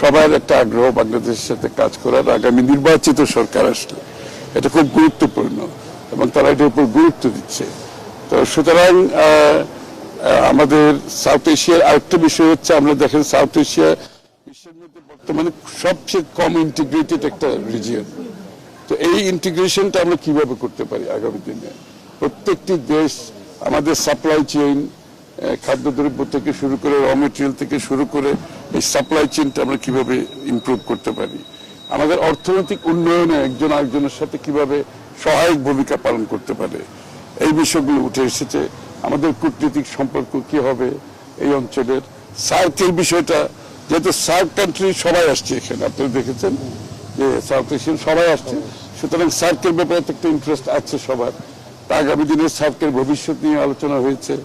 সবার একটা আগ্রহ বাংলাদেশের সাথে কাজ করার। আগামী নির্বাচিত সরকার আসলে এটা খুব গুরুত্বপূর্ণ এবং তারা এটার উপর গুরুত্ব দিচ্ছে। তো সুতরাং আমাদের সাউথ এশিয়ার আরেকটা বিষয় হচ্ছে, আমরা দেখেন সাউথ এশিয়া বিশ্বের মধ্যে বর্তমানে সবচেয়ে কম ইন্টিগ্রেটেড একটা রিজিয়ন। তো এই ইন্টিগ্রেশনটা আমরা কিভাবে করতে পারি আগামী দিনে? প্রত্যেকটি দেশ আমাদের সাপ্লাই চেইন, খাদ্যদ্রব্য থেকে শুরু করে র মেটেরিয়াল থেকে শুরু করে এই সাপ্লাই চেইনটা আমরা কিভাবে ইমপ্রুভ করতে পারি, আমাদের অর্থনৈতিক উন্নয়নে একজন আরেকজনের সাথে কিভাবে সহায়ক ভূমিকা পালন করতে পারে, এই বিষয়গুলো উঠে এসেছে। আমাদের কূটনৈতিক সম্পর্ক কি হবে এই অঞ্চলের, সার্কের বিষয়টা, যেহেতু সার্ক কান্ট্রি সবাই আসছে এখানে, আপনারা দেখেছেন যে সাউথ এশিয়ান সবাই আসছে, সুতরাং সার্কের ব্যাপারে একটা ইন্টারেস্ট আছে সবার। আগামী দিনে সার্কের ভবিষ্যৎ নিয়ে আলোচনা হয়েছে।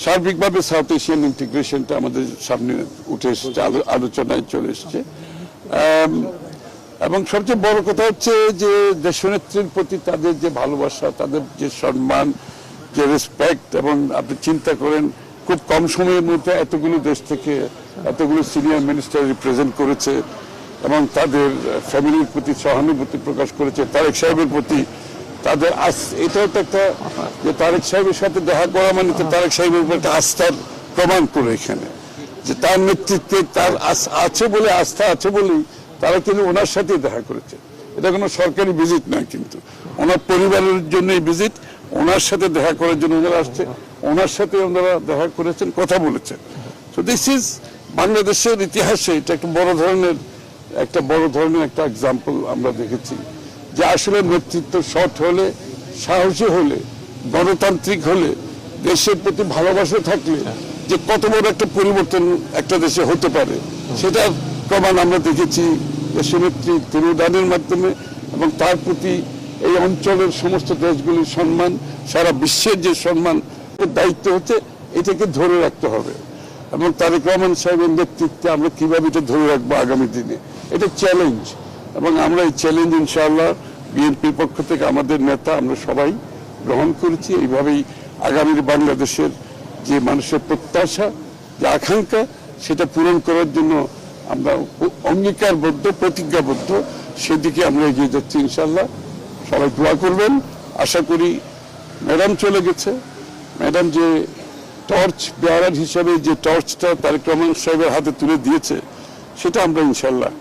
সার্বিকভাবে সাউথ এশিয়ান ইন্টিগ্রেশনটা আমাদের সামনে উঠে এসেছে, আলোচনায় চলে এসেছে। এবং সবচেয়ে বড় কথা হচ্ছে যে দেশনেত্রীর প্রতি তাদের যে ভালোবাসা, তাদের যে সম্মান, যে রেসপেক্ট, এবং আপনি চিন্তা করেন খুব কম সময়ের মধ্যে এতগুলো দেশ থেকে এতগুলো সিনিয়র মিনিস্টার রিপ্রেজেন্ট করেছে এবং তাদের ফ্যামিলির প্রতি সহানুভূতি প্রকাশ করেছে, তারেক সাহেবের প্রতি তাদের এটাও তো একটা, যে তারেক সাহেবের সাথে দেখা করা মানে তো তারেক সাহেবের উপর একটা আস্থার প্রমাণ করে এখানে, যে তার নেতৃত্বে তার আছে বলে, আস্থা আছে বলেই তারা কিন্তু ওনার সাথে দেখা করেছে। এটা কোনো সরকারি ভিজিট নয়, কিন্তু ওনার পরিবারের জন্য এই ভিজিট, ওনার সাথে দেখা করার জন্য ওনারা আসছে, ওনার সাথে ওনারা দেখা করেছেন, কথা বলেছেন। তো দিস ইজ বাংলাদেশের ইতিহাসে এটা একটা বড় ধরনের একটা এক্সাম্পল আমরা দেখেছি, যে আসলে নেতৃত্ব সৎ হলে, সাহসী হলে, গণতান্ত্রিক হলে, দেশের প্রতি ভালোবাসা থাকলে যে কত বড় একটা পরিবর্তন একটা দেশে হতে পারে, সেটা প্রমাণ আমরা দেখেছি দেশনেত্রী তিরোধানের মাধ্যমে। এবং তার প্রতি এই অঞ্চলের সমস্ত দেশগুলির সম্মান, সারা বিশ্বের যে সম্মান, দায়িত্ব হচ্ছে এটাকে ধরে রাখতে হবে। এবং তারেক রহমান সাহেবের নেতৃত্বে আমরা কিভাবে এটা ধরে রাখবো আগামী দিনে, এটা চ্যালেঞ্জ। এবং আমরা এই চ্যালেঞ্জ ইনশাআল্লাহ বিএনপির পক্ষ থেকে আমাদের নেতা আমরা সবাই গ্রহণ করেছি। এইভাবেই আগামীর বাংলাদেশের যে মানুষের প্রত্যাশা, যে আকাঙ্ক্ষা, সেটা পূরণ করার জন্য আমরা অঙ্গীকারবদ্ধ, প্রতিজ্ঞাবদ্ধ, সেদিকে আমরা এগিয়ে যাচ্ছি ইনশাআল্লাহ। সবাই দোয়া করবেন। আশা করি ম্যাডাম চলে গেছে, ম্যাডাম যে টর্চ বেয়ারার হিসাবে যে টর্চটা তারেক রহমান সাহেবের হাতে তুলে দিয়েছে, সেটা আমরা ইনশাআল্লাহ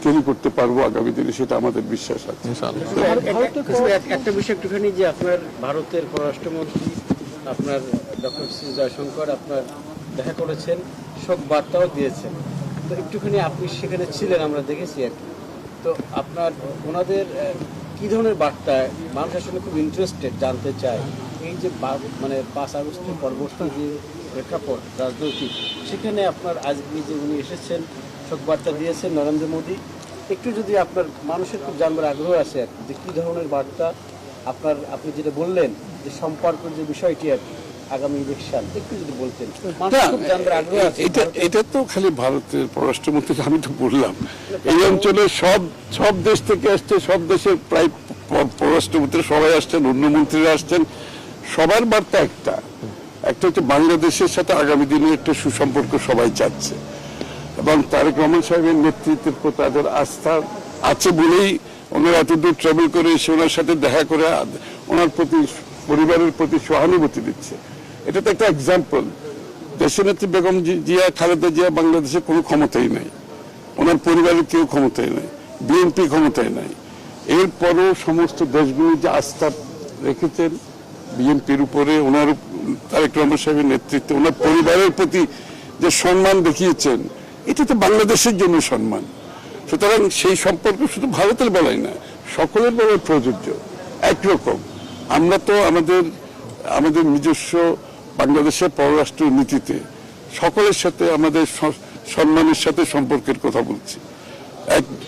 ক্যারি করতে পারবো আগামী দিনে, সেটা আমাদের বিশ্বাস আছে। একটা বিষয় একটুখানি, যে আপনার ভারতের পররাষ্ট্রমন্ত্রী আপনার ডক্টর সি জয়শঙ্কর আপনার দেখা করেছেন, শোক বার্তাও দিয়েছেন। তো একটুখানি আপনি সেখানে ছিলেন, আমরা দেখেছি আর কি। তো আপনার ওনাদের কি ধরনের বার্তায় মানুষ আসলে খুব ইন্টারেস্টেড, জানতে চায় এই যে মানে 5 আগস্টের পরবর্তী যে প্রেক্ষাপট রাজনৈতিক, সেখানে আপনার আজকে যে উনি এসেছেন, শোক বার্তা দিয়েছেন নরেন্দ্র মোদী, একটু যদি আপনার মানুষের খুব জানবার আগ্রহ আছে আর কি, যে কী ধরনের বার্তা আপনি যেটা বললেন যে সম্পর্কের যে বিষয়টি আর কি, আগামী ইলেকশন একটু যদি বলতেন। এটা তো খালি ভারতের পররাষ্ট্রমন্ত্রী, আমি তো বললাম এই অঞ্চলের সব দেশ থেকে আসছে, সব দেশের প্রায় পররাষ্ট্রমন্ত্রী সবাই আসছেন, অন্য মন্ত্রীরা আসছেন। সবার বার্তা একটা হচ্ছে বাংলাদেশের সাথে আগামী দিনে একটা সুসম্পর্ক সবাই চাচ্ছে, এবং তারেক রহমান সাহেবের নেতৃত্বের প্রতি তাদের আস্থা আছে বলেই ওনারা এতদূর ট্রাভেল করে এসে ওনার সাথে দেখা করে ওনার প্রতি, পরিবারের প্রতি সহানুভূতি দিচ্ছে। এটা তো একটা এক্সাম্পল। দেশনেত্রী বেগম জিয়া, খালেদা জিয়া বাংলাদেশে কোনো ক্ষমতাই নাই, ওনার পরিবারের কেউ ক্ষমতায় নাই, বিএনপি ক্ষমতায় নাই। এরপরও সমস্ত দেশগুলো যে আস্থা রেখেছেন বিএনপির উপরে, ওনার তারেক রহমান সাহেবের নেতৃত্বে, ওনার পরিবারের প্রতি যে সম্মান দেখিয়েছেন, এটা তো বাংলাদেশের জন্য সম্মান। সুতরাং সেই সম্পর্ক শুধু ভারতের বেলায় না, সকলের বেলায় প্রযোজ্য, একরকম। আমরা তো আমাদের নিজস্ব বাংলাদেশের পররাষ্ট্র নীতিতে সকলের সাথে আমাদের সম্মানের সাথে সম্পর্কের কথা বলছি।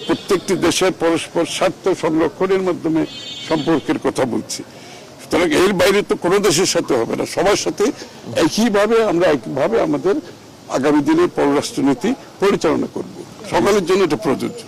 প্রত্যেকটি দেশের পরস্পর স্বার্থ সংরক্ষণের মাধ্যমে সম্পর্কের কথা বলছি। সুতরাং এর বাইরে তো কোনো দেশের সাথে হবে না, সবার সাথে একইভাবে আমাদের আগামী দিনে পররাষ্ট্র নীতি পরিচালনা করব। সকলের জন্য এটা প্রযোজ্য।